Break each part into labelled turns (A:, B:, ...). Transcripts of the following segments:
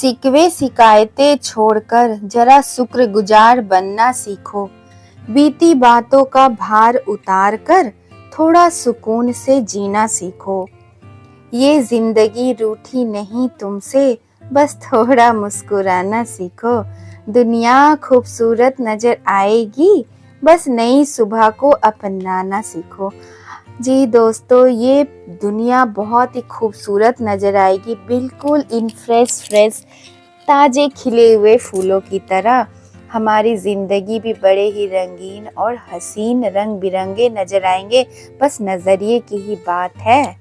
A: सिकवे शिकायतें छोड़कर जरा शुक्रगुजार बनना सीखो। बीती बातों का भार उतार कर थोड़ा सुकून से जीना सीखो। ये जिंदगी रूठी नहीं तुमसे, बस थोड़ा मुस्कुराना सीखो। दुनिया खूबसूरत नजर आएगी, बस नई सुबह को अपनाना सीखो। जी दोस्तों, ये दुनिया बहुत ही खूबसूरत नज़र आएगी, बिल्कुल इन फ्रेश ताज़े खिले हुए फूलों की तरह। हमारी ज़िंदगी भी बड़े ही रंगीन और हसीन रंग बिरंगे नज़र आएंगे, बस नज़रिए की ही बात है।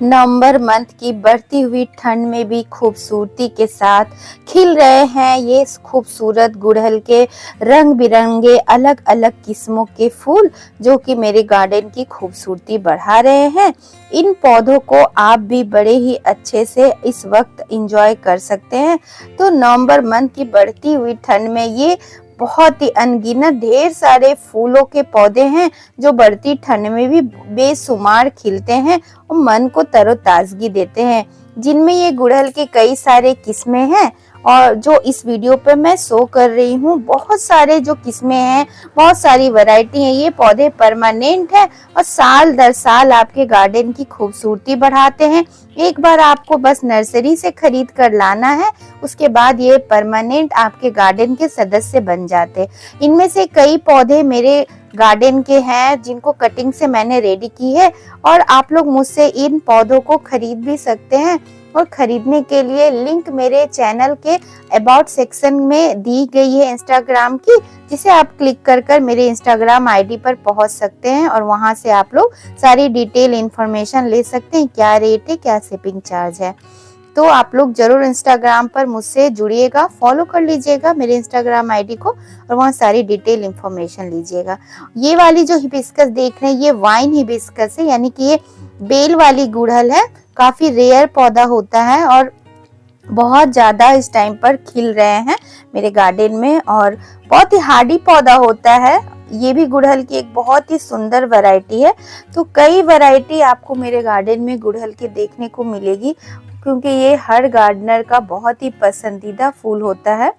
A: नवंबर मंथ की बढ़ती हुई ठंड में भी खूबसूरती के साथ खिल रहे हैं ये खूबसूरत गुड़हल के रंग बिरंगे अलग अलग किस्मों के फूल, जो कि मेरे गार्डन की खूबसूरती बढ़ा रहे हैं। इन पौधों को आप भी बड़े ही अच्छे से इस वक्त एंजॉय कर सकते हैं। तो नवंबर मंथ की बढ़ती हुई ठंड में ये बहुत ही अनगिनत ढेर सारे फूलों के पौधे हैं जो बढ़ती ठंड में भी बेशुमार खिलते हैं और मन को तरोताजगी देते हैं, जिनमें ये गुड़हल के कई सारे किस्में हैं। और जो इस वीडियो पे मैं शो कर रही हूँ, बहुत सारे जो किस्में हैं, बहुत सारी वैरायटी हैं। ये पौधे परमानेंट है और साल दर साल आपके गार्डन की खूबसूरती बढ़ाते हैं। एक बार आपको बस नर्सरी से खरीद कर लाना है, उसके बाद ये परमानेंट आपके गार्डन के सदस्य बन जाते हैं। इनमें से कई पौधे मेरे गार्डन के हैं जिनको कटिंग से मैंने रेडी की है, और आप लोग मुझसे इन पौधों को खरीद भी सकते हैं। और खरीदने के लिए लिंक मेरे चैनल के अबाउट सेक्शन में दी गई है इंस्टाग्राम की, जिसे आप क्लिक कर मेरे इंस्टाग्राम आईडी पर पहुंच सकते हैं और वहां से आप लोग सारी डिटेल इंफॉर्मेशन ले सकते हैं, क्या रेट है, क्या शिपिंग चार्ज है। तो आप लोग जरूर इंस्टाग्राम पर मुझसे जुड़िएगा, फॉलो कर लीजिएगा मेरे इंस्टाग्राम आईडी को और वहाँ सारी डिटेल इंफॉर्मेशन लीजिएगा। ये वाली जो हिबिस्कस देख रहे हैं, ये वाइन हिबिस्कस है, यानी कि ये बेल वाली गुड़हल है। काफी रेयर पौधा होता है और बहुत ज्यादा इस टाइम पर खिल रहे हैं मेरे गार्डन में, और बहुत ही हार्डी पौधा होता है। ये भी गुड़हल की एक बहुत ही सुंदर वैरायटी है। तो कई वैरायटी आपको मेरे गार्डन में गुड़हल के देखने को मिलेगी, क्योंकि ये हर गार्डनर का बहुत ही पसंदीदा फूल होता है।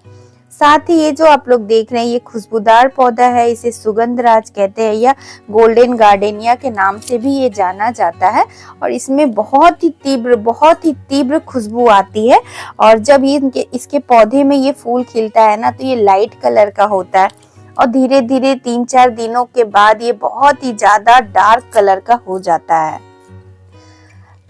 A: साथ ही ये जो आप लोग देख रहे हैं, ये खुशबूदार पौधा है, इसे सुगंधराज कहते हैं या गोल्डन गार्डेनिया के नाम से भी ये जाना जाता है। और इसमें बहुत ही तीव्र खुशबू आती है। और जब ये इसके पौधे में ये फूल खिलता है ना, तो ये लाइट कलर का होता है और धीरे धीरे 3-4 दिनों के बाद ये बहुत ही ज्यादा डार्क कलर का हो जाता है।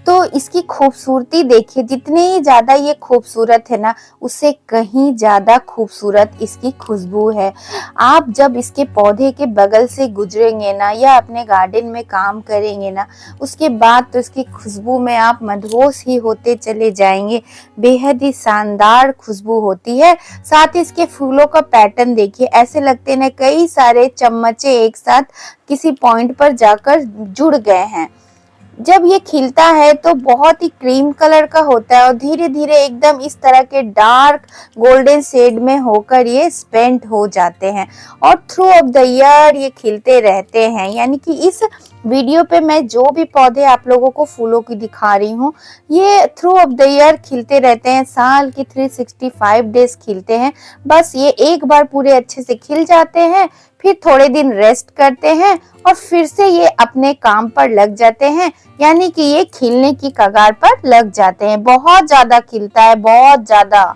A: तो इसकी खूबसूरती देखिए, जितनी ही ज्यादा ये खूबसूरत है ना, उससे कहीं ज्यादा खूबसूरत इसकी खुशबू है। आप जब इसके पौधे के बगल से गुजरेंगे ना या अपने गार्डन में काम करेंगे ना, उसके बाद तो इसकी खुशबू में आप मदहोश ही होते चले जाएंगे। बेहद ही शानदार खुशबू होती है। साथ ही इसके फूलों का पैटर्न देखिए, ऐसे लगते हैं कई सारे चम्मचे एक साथ किसी पॉइंट पर जाकर जुड़ गए हैं। जब ये खिलता है तो बहुत ही क्रीम कलर का होता है और धीरे धीरे एकदम इस तरह के डार्क गोल्डन शेड में होकर ये स्पेंट हो जाते हैं और थ्रू ऑफ द ईयर ये खिलते रहते हैं। यानी कि इस वीडियो पे मैं जो भी पौधे आप लोगों को फूलों की दिखा रही हूँ, ये थ्रू ऑफ द ईयर खिलते रहते हैं। साल की 365 डेज खिलते हैं। बस ये एक बार पूरे अच्छे से खिल जाते हैं, फिर थोड़े दिन रेस्ट करते हैं और फिर से ये अपने काम पर लग जाते हैं। यानी कि ये खिलने की कगार पर लग जाते हैं। बहुत ज्यादा खिलता है, बहुत ज्यादा।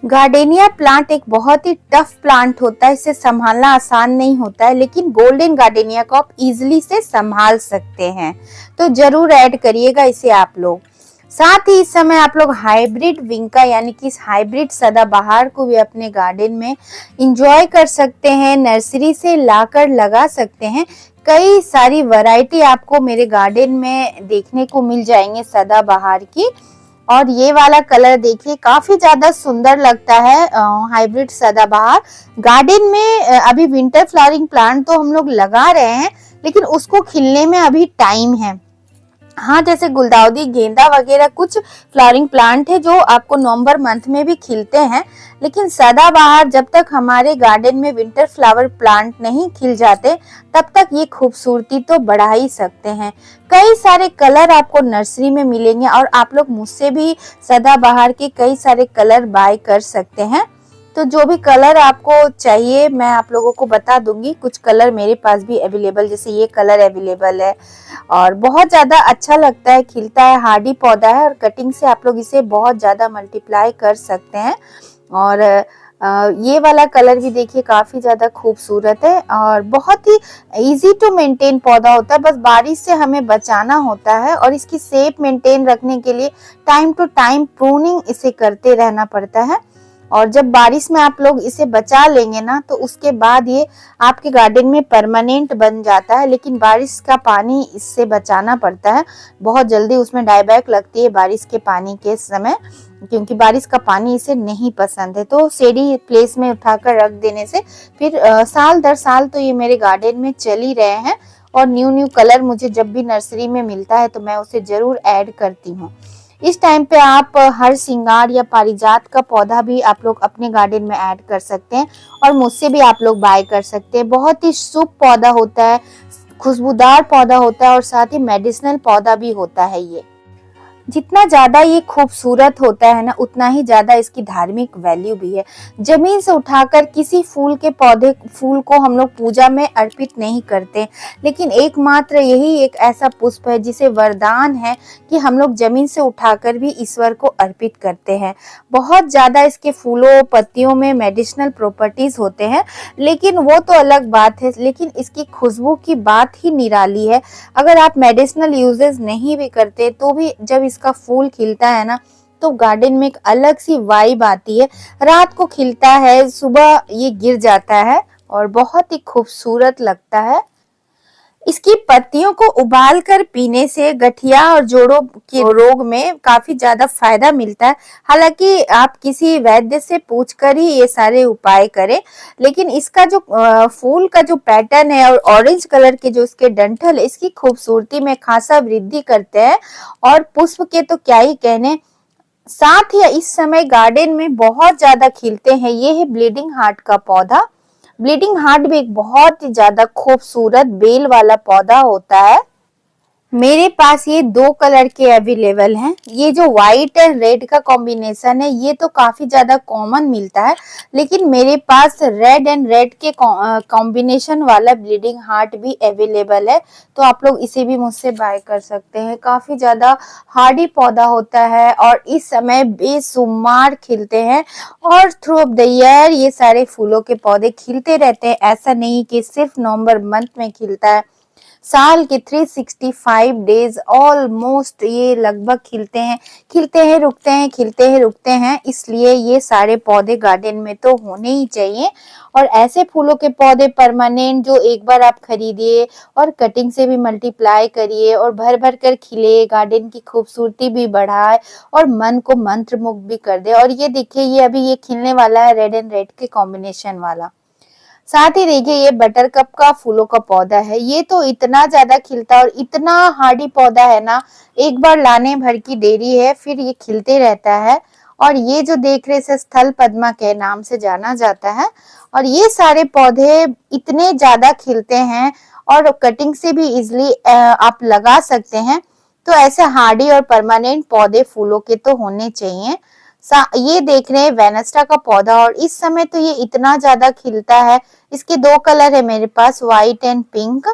A: गार्डेनिया प्लांट एक बहुत ही टफ प्लांट होता है, इसे संभालना आसान नहीं होता है, लेकिन गोल्डन गार्डेनिया को आप इजीली से संभाल सकते हैं। तो जरूर ऐड करिएगा इसे आप लोग। साथ ही इस समय आप लोग हाइब्रिड विंका यानी कि हाइब्रिड सदाबहार को भी अपने गार्डन में इंजॉय कर सकते हैं, नर्सरी से लाकर लगा सकते हैं। कई सारी वैरायटी आपको मेरे गार्डन में देखने को मिल जाएंगे सदाबहार की। और ये वाला कलर देखिए, काफी ज्यादा सुंदर लगता है हाइब्रिड सदाबहार। गार्डन में अभी विंटर फ्लावरिंग प्लांट तो हम लोग लगा रहे हैं, लेकिन उसको खिलने में अभी टाइम है। हाँ, जैसे गुलदाउदी, गेंदा वगैरह कुछ फ्लावरिंग प्लांट है जो आपको नवंबर मंथ में भी खिलते हैं, लेकिन सदाबहार जब तक हमारे गार्डन में विंटर फ्लावर प्लांट नहीं खिल जाते तब तक ये खूबसूरती तो बढ़ा ही सकते हैं। कई सारे कलर आपको नर्सरी में मिलेंगे और आप लोग मुझसे भी सदाबहार के कई सारे कलर बाय कर सकते हैं। तो जो भी कलर आपको चाहिए मैं आप लोगों को बता दूंगी। कुछ कलर मेरे पास भी अवेलेबल, जैसे ये कलर अवेलेबल है और बहुत ज्यादा अच्छा लगता है, खिलता है, हार्डी पौधा है और कटिंग से आप लोग इसे बहुत ज्यादा मल्टीप्लाई कर सकते हैं। और ये वाला कलर भी देखिए काफी ज्यादा खूबसूरत है और बहुत ही इजी टू मेंटेन पौधा होता है। बस बारिश से हमें बचाना होता है और इसकी शेप मेंटेन रखने के लिए टाइम टू टाइम प्रूनिंग इसे करते रहना पड़ता है। और जब बारिश में आप लोग इसे बचा लेंगे ना तो उसके बाद ये आपके गार्डन में परमानेंट बन जाता है। लेकिन बारिश का पानी इससे बचाना पड़ता है, बहुत जल्दी उसमें डायबैक लगती है बारिश के पानी के समय, क्योंकि बारिश का पानी इसे नहीं पसंद है। तो शेडी प्लेस में उठाकर रख देने से फिर साल दर साल तो ये मेरे गार्डन में चल ही रहे हैं और न्यू न्यू कलर मुझे जब भी नर्सरी में मिलता है तो मैं उसे जरूर ऐड करती हूँ। इस टाइम पे आप हर सिंगार या पारिजात का पौधा भी आप लोग अपने गार्डन में ऐड कर सकते हैं और मुझसे भी आप लोग बाय कर सकते हैं। बहुत ही शुभ पौधा होता है, खुशबूदार पौधा होता है और साथ ही मेडिसिनल पौधा भी होता है। ये जितना ज्यादा ये खूबसूरत होता है ना उतना ही ज्यादा इसकी धार्मिक वैल्यू भी है। जमीन से उठाकर किसी फूल के पौधे फूल को हम लोग पूजा में अर्पित नहीं करते, लेकिन एकमात्र यही एक ऐसा पुष्प है जिसे वरदान है कि हम लोग जमीन से उठाकर भी ईश्वर को अर्पित करते हैं। बहुत ज्यादा इसके फूलों पत्तियों में मेडिसिनल प्रॉपर्टीज होते हैं, लेकिन वो तो अलग बात है, लेकिन इसकी खुशबू की बात ही निराली है। अगर आप मेडिसिनल यूजेस नहीं भी करते तो भी जब इसका फूल खिलता है ना तो गार्डन में एक अलग सी वाइब आती है। रात को खिलता है, सुबह ये गिर जाता है और बहुत ही खूबसूरत लगता है। इसकी पत्तियों को उबाल कर पीने से गठिया और जोड़ों के रोग में काफी ज्यादा फायदा मिलता है। हालांकि आप किसी वैद्य से पूछकर ही ये सारे उपाय करें, लेकिन इसका जो फूल का जो पैटर्न है और ऑरेंज कलर के जो इसके डंठल इसकी खूबसूरती में खासा वृद्धि करते हैं। और पुष्प के तो क्या ही कहने, साथ ही इस समय गार्डन में बहुत ज्यादा खिलते हैं ये है ब्लीडिंग हार्ट का पौधा। ब्लीडिंग हार्ट भी एक बहुत ही ज्यादा खूबसूरत बेल वाला पौधा होता है। मेरे पास ये दो कलर के अवेलेबल हैं। ये जो व्हाइट एंड रेड का कॉम्बिनेशन है ये तो काफी ज्यादा कॉमन मिलता है, लेकिन मेरे पास रेड एंड रेड के कॉम्बिनेशन वाला ब्लीडिंग हार्ट भी अवेलेबल है, तो आप लोग इसे भी मुझसे बाय कर सकते हैं। काफी ज्यादा हार्डी पौधा होता है और इस समय बेशुमार खिलते हैं और थ्रू ऑफ द ईयर ये सारे फूलों के पौधे खिलते रहते हैं। ऐसा नहीं कि सिर्फ नवंबर मंथ में खिलता है, साल के 365 डेज ऑलमोस्ट ये लगभग खिलते हैं, खिलते हैं रुकते हैं, खिलते हैं रुकते हैं। इसलिए ये सारे पौधे गार्डन में तो होने ही चाहिए। और ऐसे फूलों के पौधे परमानेंट जो एक बार आप खरीदिए और कटिंग से भी मल्टीप्लाई करिए और भर भर कर खिले, गार्डन की खूबसूरती भी बढ़ाए और मन को मंत्रमुग्ध भी कर दे। और ये देखिए ये अभी ये खिलने वाला है रेड एंड रेड के कॉम्बिनेशन वाला। साथ ही देखिए ये बटरकप का फूलों का पौधा है, ये तो इतना ज्यादा खिलता है और इतना हार्डी पौधा है ना, एक बार लाने भर की देरी है फिर ये खिलते रहता है। और ये जो देख रहे इसे स्थल पद्मा के नाम से जाना जाता है और ये सारे पौधे इतने ज्यादा खिलते हैं और कटिंग से भी इजिली आप लगा सकते हैं। तो ऐसे हार्डी और परमानेंट पौधे फूलों के तो होने चाहिए। ये देख रहे हैं वेनस्टा का पौधा और इस समय तो ये इतना ज्यादा खिलता है। इसके दो कलर है मेरे पास, व्हाइट एंड पिंक।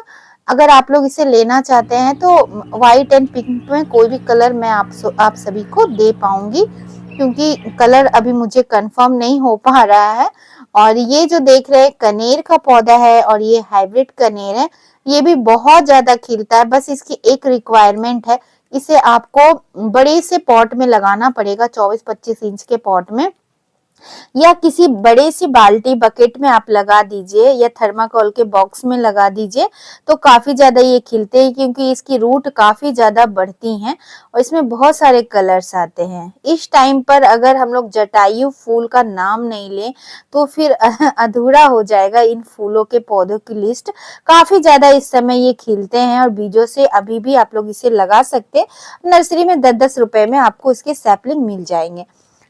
A: अगर आप लोग इसे लेना चाहते हैं तो व्हाइट एंड पिंक में कोई भी कलर मैं आप सभी को दे पाऊंगी, क्योंकि कलर अभी मुझे कंफर्म नहीं हो पा रहा है। और ये जो देख रहे हैं कनेर का पौधा है और ये हाइब्रिड कनेर है, ये भी बहुत ज्यादा खिलता है। बस इसकी एक रिक्वायरमेंट है, इसे आपको बड़े से पॉट में लगाना पड़ेगा, 24-25 इंच के पॉट में। या किसी बड़े सी बाल्टी बकेट में आप लगा दीजिए या थर्माकोल के बॉक्स में लगा दीजिए तो काफी ज्यादा ये खिलते हैं, क्योंकि इसकी रूट काफी ज्यादा बढ़ती हैं और इसमें बहुत सारे कलर्स आते हैं। इस टाइम पर अगर हम लोग जटायु फूल का नाम नहीं लें तो फिर अधूरा हो जाएगा इन फूलों के पौधों की लिस्ट। काफी ज्यादा इस समय ये खिलते हैं और बीजों से अभी भी आप लोग इसे लगा सकते हैं। नर्सरी में 10-10 रुपए में आपको इसके सैपलिंग मिल जाएंगे।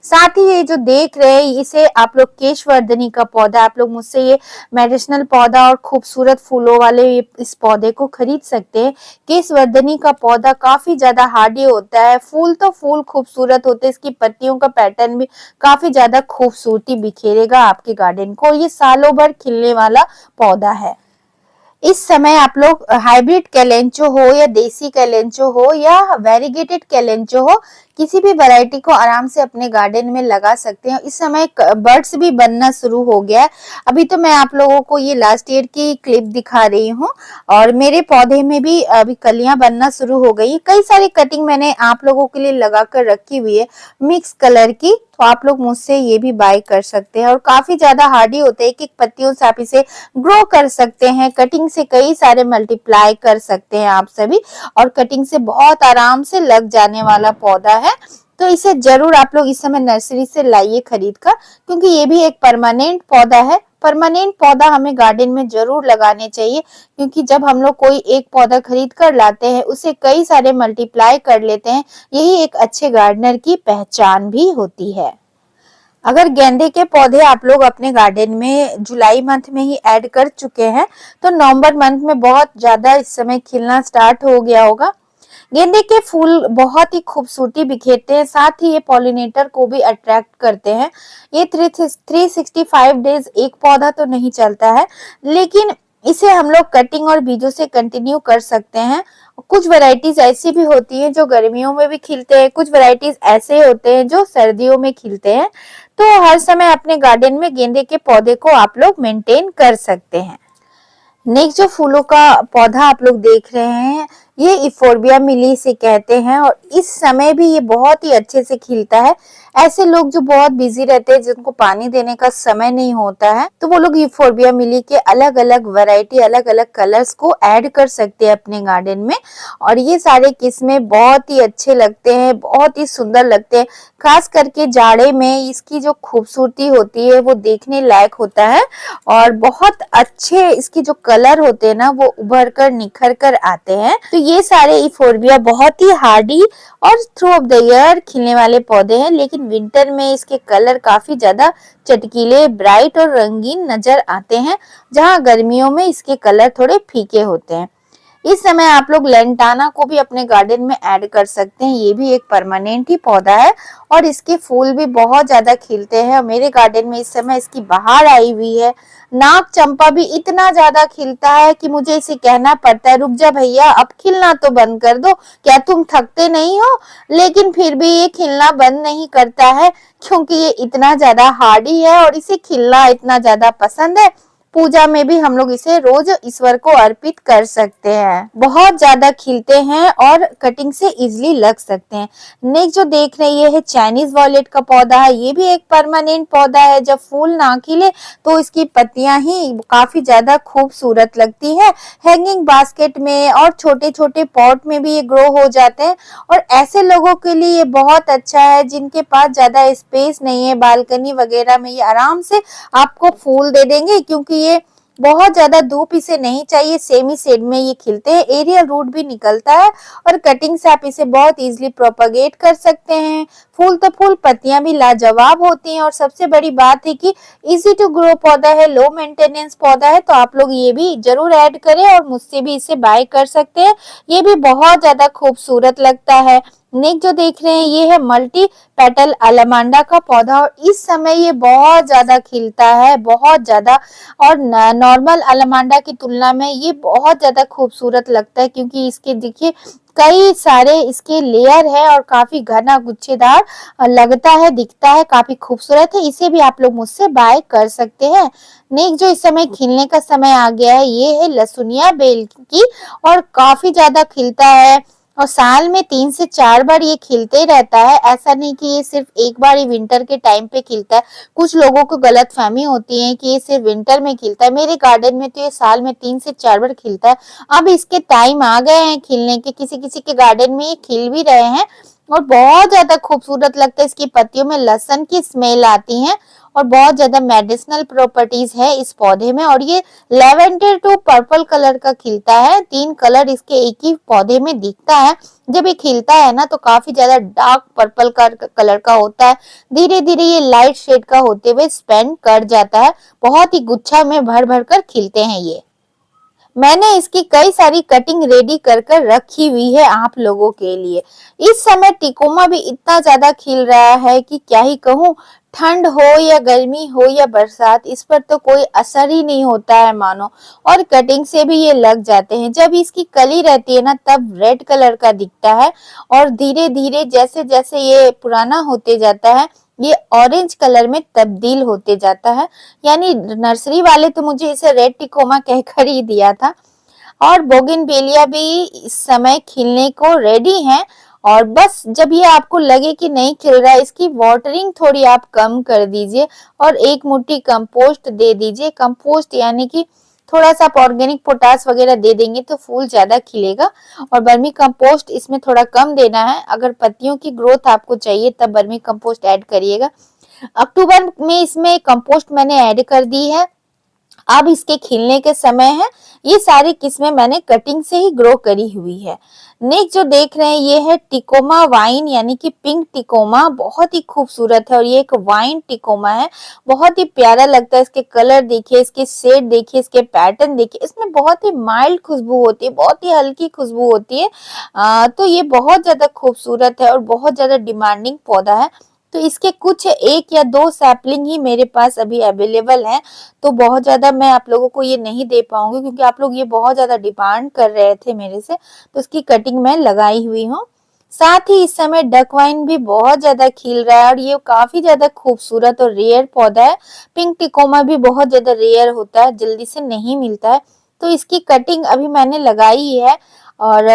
A: साथ ही ये जो देख रहे हैं इसे आप लोग केशवर्धनी का पौधा, आप लोग मुझसे ये मेडिसिनल पौधा और खूबसूरत फूलों वाले इस पौधे को खरीद सकते हैं। केशवर्धनी का पौधा काफी ज्यादा हार्डी होता है, फूल तो फूल खूबसूरत होते हैं, इसकी पत्तियों का पैटर्न भी काफी ज्यादा खूबसूरती बिखेरेगा आपके गार्डन को। ये सालों भर खिलने वाला पौधा है। इस समय आप लोग हाइब्रिड कैलेंचो हो या देसी कैलेंचो हो या वेरीगेटेड कैलेंचो हो, किसी भी वैरायटी को आराम से अपने गार्डन में लगा सकते हैं। इस समय बर्ड्स भी बनना शुरू हो गया है। अभी तो मैं आप लोगों को ये लास्ट ईयर की क्लिप दिखा रही हूँ और मेरे पौधे में भी अभी कलियां बनना शुरू हो गई। कई सारी कटिंग मैंने आप लोगों के लिए लगा कर रखी हुई है मिक्स कलर की, तो आप लोग मुझसे ये भी बाय कर सकते हैं और काफी ज्यादा हार्डी होते हैं। एक पत्तियों से आप इसे ग्रो कर सकते हैं, कटिंग से कई सारे मल्टीप्लाई कर सकते हैं आप सभी, और कटिंग से बहुत आराम से लग जाने वाला पौधा है। तो इसे जरूर आप लोग इस समय नर्सरी से लाइए खरीद कर, क्योंकि ये भी एक परमानेंट पौधा है। परमानेंट पौधा हमें गार्डन में जरूर लगाने चाहिए, क्योंकि जब हम लोग कोई एक पौधा खरीद कर लाते हैं उसे कई सारे मल्टीप्लाई कर लेते हैं। यही एक अच्छे गार्डनर की पहचान भी होती है। अगर गेंदे के पौधे आप लोग अपने गार्डन में जुलाई मंथ में ही ऐड कर चुके हैं तो नवंबर मंथ में बहुत ज्यादा इस समय खिलना स्टार्ट हो गया होगा। गेंदे के फूल बहुत ही खूबसूरती बिखेरते हैं, साथ ही ये पॉलिनेटर को भी अट्रैक्ट करते हैं। ये 365 डेज एक पौधा तो नहीं चलता है, लेकिन इसे हम लोग कटिंग और बीजों से कंटिन्यू कर सकते हैं। कुछ वैरायटीज ऐसी भी होती हैं जो गर्मियों में भी खिलते हैं, कुछ वैरायटीज ऐसे होते हैं जो सर्दियों में खिलते हैं। तो हर समय अपने गार्डन में गेंदे के पौधे को आप लोग मेंटेन कर सकते हैं। नेक्स्ट जो फूलों का पौधा आप लोग देख रहे हैं ये इफोर्बिया मिली से कहते हैं और इस समय भी ये बहुत ही अच्छे से खिलता है। ऐसे लोग जो बहुत बिजी रहते हैं, जिनको पानी देने का समय नहीं होता है, तो वो लोग इफोर्बिया मिली के अलग अलग वैरायटी, अलग अलग कलर्स को ऐड कर सकते हैं अपने गार्डन में। और ये सारे किस्में बहुत ही अच्छे लगते हैं, बहुत ही सुंदर लगते हैं। खास करके जाड़े में इसकी जो खूबसूरती होती है वो देखने लायक होता है और बहुत अच्छे इसके जो कलर होते हैं ना वो उभर कर निखर कर आते हैं। तो ये सारे इफोर्बिया बहुत ही हार्डी और थ्रू ऑफ द ईयर खिलने वाले पौधे हैं, लेकिन विंटर में इसके कलर काफी ज्यादा चटकीले, ब्राइट और रंगीन नजर आते हैं, जहां गर्मियों में इसके कलर थोड़े फीके होते हैं। इस समय आप लोग लेंटाना को भी अपने गार्डन में ऐड कर सकते हैं। ये भी एक परमानेंट ही पौधा है और इसके फूल भी बहुत ज्यादा खिलते हैं और मेरे गार्डन में इस समय इसकी बहार आई हुई है। नाग चंपा भी इतना ज्यादा खिलता है कि मुझे इसे कहना पड़ता है, रुक जा भैया, अब खिलना तो बंद कर दो, क्या तुम थकते नहीं हो? लेकिन फिर भी ये खिलना बंद नहीं करता है, क्योंकि ये इतना ज्यादा हार्डी है और इसे खिलना इतना ज्यादा पसंद है। पूजा में भी हम लोग इसे रोज ईश्वर को अर्पित कर सकते हैं। बहुत ज्यादा खिलते हैं और कटिंग से इजीली लग सकते हैं। नेक्स्ट जो देख रहे हैं ये है चाइनीज वॉयलेट का पौधा है। ये भी एक परमानेंट पौधा है। जब फूल ना खिले तो इसकी पत्तियां ही काफी ज्यादा खूबसूरत लगती है। हैंगिंग बास्केट में और छोटे छोटे पॉट में भी ये ग्रो हो जाते हैं और ऐसे लोगों के लिए ये बहुत अच्छा है जिनके पास ज्यादा स्पेस नहीं है, बालकनी वगैरह में ये आराम से आपको फूल दे देंगे, क्योंकि ये बहुत ज्यादा धूप इसे नहीं चाहिए। सेमी शेड में ये खिलते हैं, एरियल रूट भी निकलता है और कटिंग से आप इसे बहुत इजीली प्रोपगेट कर सकते हैं। फूल तो फूल, पत्तियां भी लाजवाब होती हैं और सबसे बड़ी बात है कि इजी टू ग्रो पौधा है, लो मेंटेनेंस पौधा है। तो आप लोग ये भी जरूर ऐड करें और मुझसे भी इसे बाय कर सकते हैं। ये भी बहुत ज्यादा खूबसूरत लगता है। नेक्स्ट जो देख रहे हैं ये है मल्टी पेटल अलामांडा का पौधा और इस समय ये बहुत ज्यादा खिलता है, बहुत ज्यादा। और नॉर्मल अलामांडा की तुलना में ये बहुत ज्यादा खूबसूरत लगता है, क्योंकि इसके देखिए कई सारे इसके लेयर है और काफी घना गुच्छेदार लगता है, दिखता है, काफी खूबसूरत है। इसे भी आप लोग मुझसे बाय कर सकते हैं। नेक्स्ट जो इस समय खिलने का समय आ गया है ये है लसुनिया बेल की और काफी ज्यादा खिलता है। और साल में 3 से 4 बार ये खिलते ही रहता है। ऐसा नहीं कि ये सिर्फ एक बार ही विंटर के टाइम पे खिलता है। कुछ लोगों को गलतफहमी होती है कि ये सिर्फ विंटर में खिलता है। मेरे गार्डन में तो ये साल में 3 से 4 बार खिलता है। अब इसके टाइम आ गए हैं खिलने के, किसी किसी के गार्डन में ये खिल भी रहे हैं और बहुत ज्यादा खूबसूरत लगता है। इसकी पत्तियों में लहसुन की स्मेल आती है और बहुत ज्यादा मेडिसिनल प्रॉपर्टीज है इस पौधे में। और ये लेवेंडर टू पर्पल कलर का खिलता है। 3 कलर इसके एक ही पौधे में दिखता है। जब ये खिलता है ना तो काफी ज्यादा डार्क पर्पल कलर का होता है। धीरे धीरे ये लाइट शेड का होते हुए स्पेंड कर जाता है। बहुत ही गुच्छा में भर भर कर खिलते हैं ये। मैंने इसकी कई सारी कटिंग रेडी कर कर रखी हुई है आप लोगों के लिए। इस समय टिकोमा भी इतना ज्यादा खिल रहा है कि क्या ही कहूँ। ठंड हो या गर्मी हो या बरसात, इस पर तो कोई असर ही नहीं होता है मानो। और कटिंग से भी ये लग जाते हैं। जब इसकी कली रहती है ना तब रेड कलर का दिखता है और धीरे धीरे जैसे जैसे ये पुराना होते जाता है ये ऑरेंज कलर में तब्दील होते जाता है। यानी नर्सरी वाले तो मुझे इसे रेड टिकोमा कहकर ही दिया था। और बोगनवेलिया भी इस समय खिलने को रेडी है। और बस जब ये आपको लगे कि नहीं खिल रहा है, इसकी वाटरिंग थोड़ी आप कम कर दीजिए और 1 मुट्ठी कंपोस्ट दे दीजिए। कंपोस्ट यानी कि थोड़ा सा आप ऑर्गेनिक पोटास वगैरह दे देंगे तो फूल ज्यादा खिलेगा। और बर्मी कंपोस्ट इसमें थोड़ा कम देना है। अगर पत्तियों की ग्रोथ आपको चाहिए तब बर्मी कंपोस्ट ऐड करिएगा। अक्टूबर में इसमें कंपोस्ट मैंने ऐड कर दी है। अब इसके खिलने के समय है। ये सारी किस्में मैंने कटिंग से ही ग्रो करी हुई है। नेक्स्ट जो देख रहे हैं ये है टिकोमा वाइन यानी कि पिंक टिकोमा। बहुत ही खूबसूरत है और ये एक वाइन टिकोमा है। बहुत ही प्यारा लगता है। इसके कलर देखिए, इसके शेड देखिए, इसके पैटर्न देखिए। इसमें बहुत ही माइल्ड खुशबू होती है, बहुत ही हल्की खुशबू होती है। तो ये बहुत ज्यादा खूबसूरत है और बहुत ज्यादा डिमांडिंग पौधा है। तो इसके कुछ 1 या 2 सैपलिंग ही मेरे पास अभी अवेलेबल है। तो बहुत ज्यादा मैं आप लोगों को ये नहीं दे पाऊंगी क्योंकि आप लोग ये बहुत ज्यादा डिमांड कर रहे थे मेरे से। तो उसकी कटिंग मैं लगाई हुई हूँ। साथ ही इस समय डक वाइन भी बहुत ज्यादा खिल रहा है और ये काफी ज्यादा खूबसूरत और रेयर पौधा है। पिंक टिकोमा भी बहुत ज्यादा रेयर होता है, जल्दी से नहीं मिलता है। तो इसकी कटिंग अभी मैंने लगाई है। और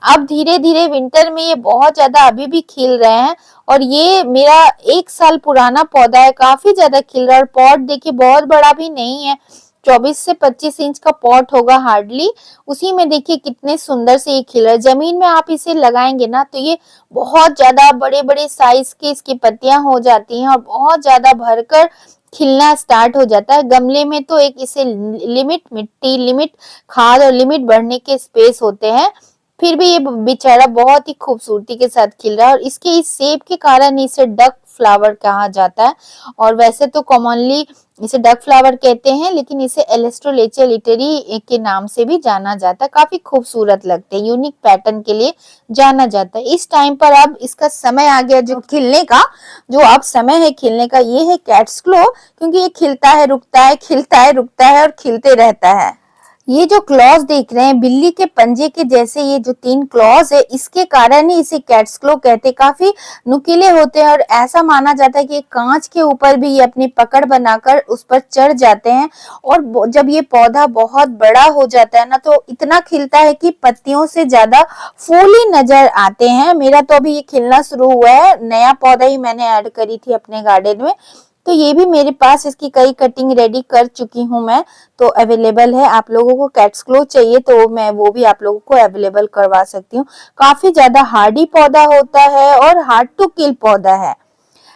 A: अब धीरे धीरे विंटर में ये बहुत ज्यादा अभी भी खिल रहे हैं। और ये मेरा 1 साल पुराना पौधा है, काफी ज्यादा खिल रहा है। और पॉट देखिए बहुत बड़ा भी नहीं है, 24 से 25 इंच का पॉट होगा हार्डली। उसी में देखिए कितने सुंदर से ये खिल रहा है। जमीन में आप इसे लगाएंगे ना तो ये बहुत ज्यादा बड़े बड़े साइज की इसकी पत्तियां हो जाती हैं और बहुत ज्यादा भरकर खिलना स्टार्ट हो जाता है। गमले में तो एक इसे लिमिट मिट्टी, लिमिट खाद और लिमिट बढ़ने के स्पेस होते हैं। फिर भी ये बेचारा बहुत ही खूबसूरती के साथ खिल रहा है और इसके इस शेप के कारण इसे डक फ्लावर कहा जाता है। और वैसे तो कॉमनली इसे डक फ्लावर कहते हैं, लेकिन इसे एलेस्ट्रोलेचिया लिटरी के नाम से भी जाना जाता है। काफी खूबसूरत लगते हैं, यूनिक पैटर्न के लिए जाना जाता है। इस टाइम पर अब इसका समय आ गया जो खिलने का, जो अब समय है खिलने का, ये है कैट्स क्लो। क्योंकि ये खिलता है, रुकता है, खिलता है, रुकता है और खिलते रहता है। ये जो क्लॉज देख रहे हैं बिल्ली के पंजे के जैसे, ये जो 3 क्लॉज है, इसके कारण ही इसे कैट्स क्लो कहते हैं। काफी नुकीले होते हैं और ऐसा माना जाता है कि कांच के ऊपर भी ये अपनी पकड़ बनाकर उस पर चढ़ जाते हैं। और जब ये पौधा बहुत बड़ा हो जाता है ना तो इतना खिलता है कि पत्तियों से ज्यादा फूल ही नजर आते हैं। मेरा तो अभी ये खिलना शुरू हुआ है, नया पौधा ही मैंने ऐड करी थी अपने गार्डन में। तो ये भी मेरे पास, इसकी कई कटिंग रेडी कर चुकी हूँ मैं, तो अवेलेबल है। आप लोगों को कैट्स क्लो चाहिए तो मैं वो भी आप लोगों को अवेलेबल करवा सकती हूँ। काफी ज्यादा हार्डी पौधा होता है और हार्ड टू किल पौधा है।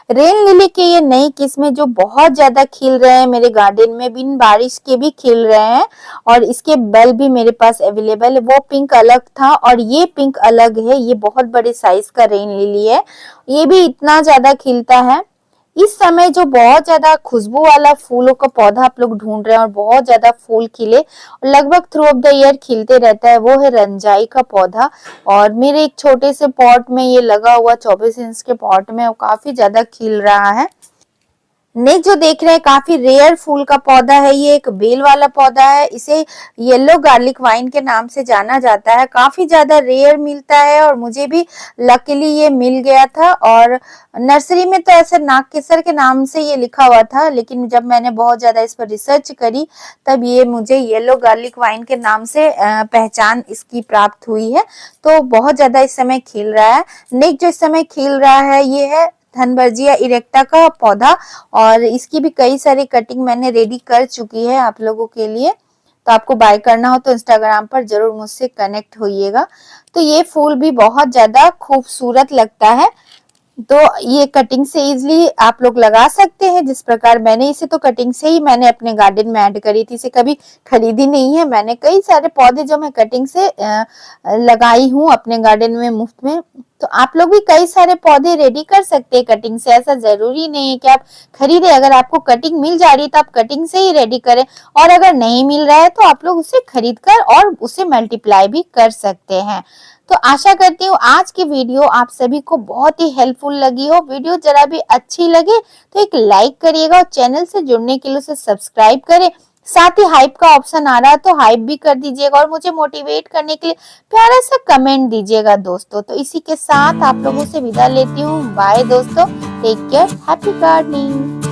A: रेन लिली के ये नई किस्में जो बहुत ज्यादा खिल रहे हैं मेरे गार्डन में, बिन बारिश के भी खिल रहे हैं। और इसके बेल भी मेरे पास अवेलेबल है। वो पिंक अलग था और ये पिंक अलग है। ये बहुत बड़े साइज का रेन लिली है, ये भी इतना ज्यादा खिलता है। इस समय जो बहुत ज्यादा खुशबू वाला फूलों का पौधा आप लोग ढूंढ रहे हैं और बहुत ज्यादा फूल खिले और लगभग थ्रू ऑफ द ईयर खिलते रहता है, वो है रंजाई का पौधा। और मेरे एक छोटे से पॉट में ये लगा हुआ, 24 इंच के पॉट में, वो काफी ज्यादा खिल रहा है। नेक्स्ट जो देख रहे हैं काफी रेयर फूल का पौधा है, ये एक बेल वाला पौधा है। इसे येलो गार्लिक वाइन के नाम से जाना जाता है। काफी ज्यादा रेयर मिलता है और मुझे भी लकीली ये मिल गया था। और नर्सरी में तो ऐसे नागकेसर के नाम से ये लिखा हुआ था, लेकिन जब मैंने बहुत ज्यादा इस पर रिसर्च करी तब ये मुझे येलो गार्लिक वाइन के नाम से पहचान इसकी प्राप्त हुई है। तो बहुत ज्यादा इस समय खिल रहा है। नेक्स्ट जो इस समय खिल रहा है ये है थनबर्जिया इरेक्टा का पौधा, और इसकी भी कई सारी कटिंग मैंने रेडी कर चुकी है आप लोगों के लिए। तो आपको बाय करना हो तो इंस्टाग्राम पर जरूर मुझसे कनेक्ट होइएगा। तो ये फूल भी बहुत ज्यादा खूबसूरत लगता है। तो ये कटिंग से इजिली आप लोग लगा सकते हैं, जिस प्रकार मैंने इसे तो कटिंग से ही मैंने अपने गार्डन में ऐड करी थी, इसे कभी खरीदी नहीं है। मैंने कई सारे पौधे जो मैं कटिंग से लगाई हूँ अपने गार्डन में मुफ्त में। तो आप लोग भी कई सारे पौधे रेडी कर सकते हैं कटिंग से। ऐसा जरूरी नहीं है कि आप खरीदे, अगर आपको कटिंग मिल जा रही है तो आप कटिंग से ही रेडी करें, और अगर नहीं मिल रहा है तो आप लोग उसे खरीद कर और उसे मल्टीप्लाई भी कर सकते हैं। तो आशा करती हूँ आज की वीडियो आप सभी को बहुत ही हेल्पफुल लगी हो। वीडियो जरा भी अच्छी लगे तो एक लाइक करिएगा और चैनल से जुड़ने के लिए उसे सब्सक्राइब करें। साथ ही हाइप का ऑप्शन आ रहा है तो हाइप भी कर दीजिएगा और मुझे मोटिवेट करने के लिए प्यारा सा कमेंट दीजिएगा दोस्तों। तो इसी के साथ आप लोगों से विदा लेती हूँ। बाय दोस्तों, टेक केयर, हैप्पी गार्डनिंग।